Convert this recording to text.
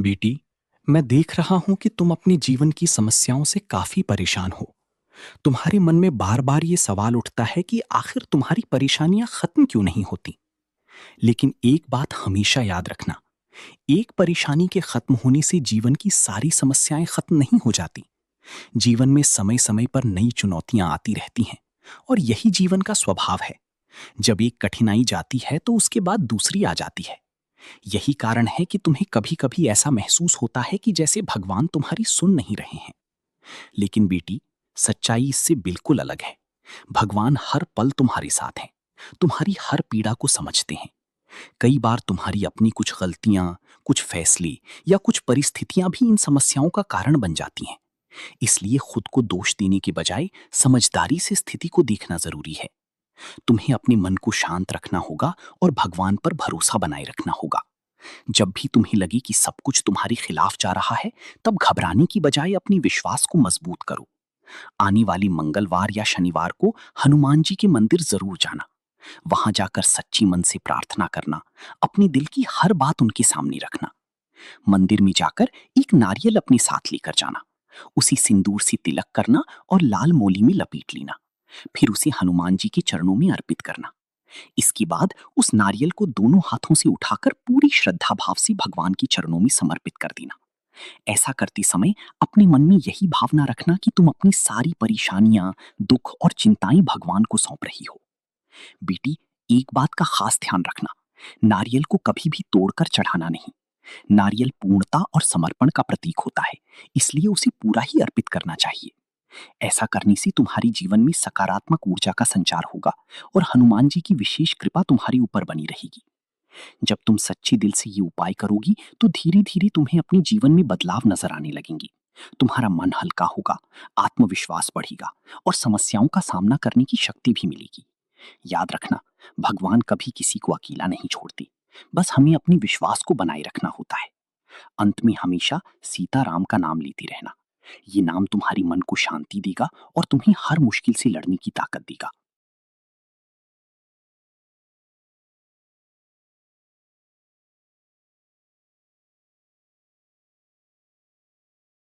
बेटी, मैं देख रहा हूं कि तुम अपने जीवन की समस्याओं से काफी परेशान हो। तुम्हारे मन में बार बार ये सवाल उठता है कि आखिर तुम्हारी परेशानियां खत्म क्यों नहीं होती। लेकिन एक बात हमेशा याद रखना, एक परेशानी के खत्म होने से जीवन की सारी समस्याएं खत्म नहीं हो जाती। जीवन में समय समय पर नई चुनौतियां आती रहती हैं, और यही जीवन का स्वभाव है। जब एक कठिनाई जाती है तो उसके बाद दूसरी आ जाती है। यही कारण है कि तुम्हें कभी कभी ऐसा महसूस होता है कि जैसे भगवान तुम्हारी सुन नहीं रहे हैं। लेकिन बेटी, सच्चाई इससे बिल्कुल अलग है। भगवान हर पल तुम्हारे साथ हैं, तुम्हारी हर पीड़ा को समझते हैं। कई बार तुम्हारी अपनी कुछ गलतियां, कुछ फैसले या कुछ परिस्थितियां भी इन समस्याओं का कारण बन जाती हैं। इसलिए खुद को दोष देने के बजाय समझदारी से स्थिति को देखना जरूरी है। तुम्हें अपने मन को शांत रखना होगा और भगवान पर भरोसा बनाए रखना होगा। जब भी तुम्हें लगे कि सब कुछ तुम्हारे खिलाफ जा रहा है, तब घबराने की बजाय अपनी विश्वास को मजबूत करो। आने वाली मंगलवार या शनिवार को हनुमान जी के मंदिर जरूर जाना। वहां जाकर सच्ची मन से प्रार्थना करना, अपने दिल की हर बात उनके सामने रखना। मंदिर में जाकर एक नारियल अपने साथ लेकर जाना, उसी सिंदूर से तिलक करना और लाल मोली में लपेट लेना। फिर उसे हनुमान जी के चरणों में अर्पित करना। इसके बाद उस नारियल को दोनों हाथों से उठाकर पूरी श्रद्धा भाव से भगवान के चरणों में समर्पित कर देना। ऐसा करते समय अपने मन में यही भावना रखना कि तुम अपनी सारी परेशानियां, दुख और चिंताएं भगवान को सौंप रही हो। बेटी, एक बात का खास ध्यान रखना, नारियल को कभी भी तोड़कर चढ़ाना नहीं। नारियल पूर्णता और समर्पण का प्रतीक होता है, इसलिए उसे पूरा ही अर्पित करना चाहिए। ऐसा करने से तुम्हारी जीवन में सकारात्मक ऊर्जा का संचार होगा और हनुमान जी की विशेष कृपा तुम्हारे ऊपर बनी रहेगी। जब तुम सच्चे दिल से ये उपाय करोगी, तो धीरे धीरे तुम्हें अपने जीवन में बदलाव नजर आने लगेंगे। तुम्हारा मन हल्का होगा, आत्मविश्वास बढ़ेगा और समस्याओं का सामना करने की शक्ति भी मिलेगी। याद रखना, भगवान कभी किसी को अकेला नहीं छोड़ते। बस हमें अपने विश्वास को बनाए रखना होता है। अंत में हमेशा सीताराम का नाम लेते रहना। ये नाम तुम्हारी मन को शांति देगा और तुम्हें हर मुश्किल से लड़ने की ताकत देगा।